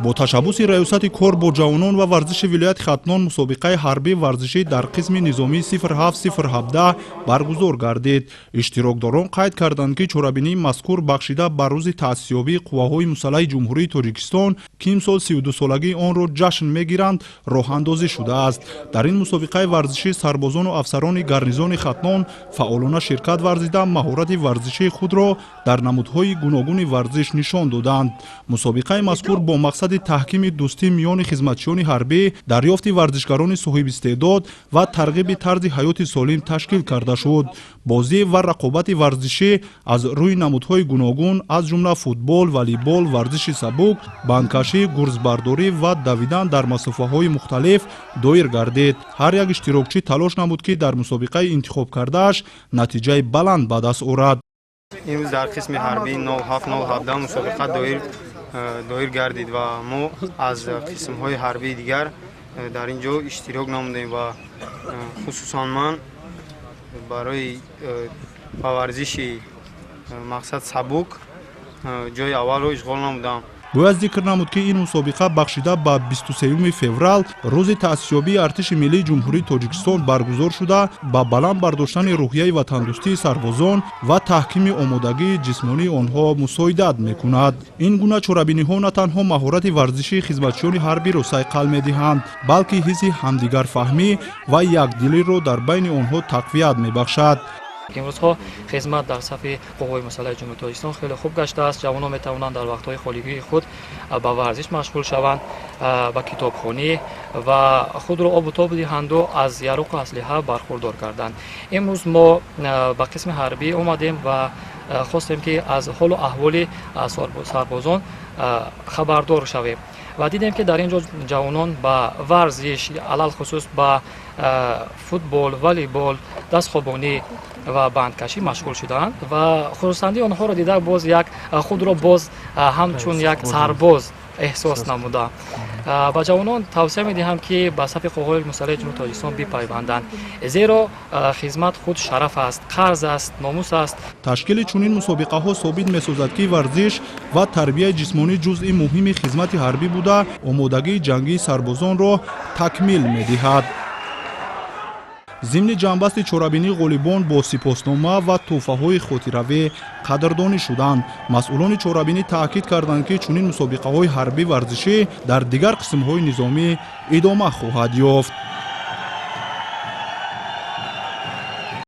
бо ташаббуси раёсати кор бо ҷавонон ва варзиши вилояти Хатнон мусобиқаи ҳарбӣ варзишӣ дар қисми низомии 07-017 баргузор гардид. иштирокдорон қайд карданд ки чорабинии мазкур бахшида ба рӯзи таъсисёбии қувваҳои мусаллаҳи ҷумҳурии Тоҷикистон ки имсол 32-солагии онро ҷашн мегиранд роҳандозӣ шудааст. дар ин мусобиқаи варзишӣ сарбозону афсарони гарнизони Хатнон фаъолона ширкат варзида маҳорати варзишии худро дар намудҳои гуногуни варзиш нишон доданд. мусобиқаи мазкур бо мақсади таҳкими дӯстӣ миёни хизматчиёни ҳарбӣ, дарёфти варзишгарони соҳибистеъдод ва тарғиби тарзи ҳаёти солим ташкил карда шуд. бозӣ ва рақобати варзишӣ аз рӯи намудҳои гуногун аз ҷумла футбол, волейбол, варзиши сабук, бандкашӣ, гурзбардорӣ ва давидан дар масофаҳои мухталиф доир гардид. ҳар як иштирокчӣ талош намуд ки дар мусобиқаи интихобкардааш натиҷаи баланд ба даст орад. имрӯз дар қисми ҳарбии 07-017 мусобиқа доир гардид ва мо аз қисмҳои ҳарбии дигар дар ин ҷо иштирок намудем ва хусусан ман барои ба варзиши мақсад сабук ҷои аввалро ишғол намудам. бояд зикр намуд ки ин мусобиқа бахшида ба 23 феврал рӯзи таъсисёбии артиши миллии ҷумҳурии Тоҷикистон баргузор шуда ба баланд бардоштани рӯҳияи ватандӯстии сарбозон ва таҳкими омодагии ҷисмонии онҳо мусоидат мекунад. ин гуна чорабиниҳо на танҳо маҳорати варзишии хизматчиёни ҳарбиро сайқал медиҳанд, балки ҳисси ҳамдигарфаҳмӣ ва якдилиро дар байни онҳо тақвият мебахшад. имрӯзҳо хизмат дар сафи қувваҳои мусаллаҳи ҷумҳурии Тоҷикистон хеле хуб гаштааст. ҷавонон метавонанд дар вақтҳои холигии худ ба варзиш машғул шаванд, ба китобхонӣ ва худро обу тоб диҳанду аз яруқу аслиҳа бархурдор карданд. имрӯз мо ба қисми ҳарбӣ омадем ва хостем ки аз ҳолу аҳволи сарбозон хабардор шавем ва дидем ки дар ин ҷо ҷавонон ба варзиш, алалхусус ба футбол, волейбол, дастхобонӣ ва бандкашӣ машғул шудаанд ва хурсандии онҳоро дида боз як худро боз ҳамчун як сарбоз эҳсос намуда. ба ҷавонон тавсия медиҳам ки ба сафи қувваҳои мусаллаҳи ҷумҳурии Тоҷикистон бипайванданд, зеро хизмат худ шараф аст, қарз аст, номус аст. ташкили чунин мусобиқаҳо собит месозад ки варзиш ва тарбияи ҷисмонӣ ҷузъи муҳими хизмати ҳарбӣ буда омодагии ҷангии сарбозонро такмил медиҳад. зимни ҷамъбасти чорабинӣ ғолибон бо сипоснома ва тӯҳфаҳои хотиравӣ қадрдонӣ шуданд. масъулони чорабинӣ таъкид карданд ки чунин мусобиқаҳои ҳарбӣ варзишӣ дар дигар қисмҳои низомӣ идома хоҳад ёфт.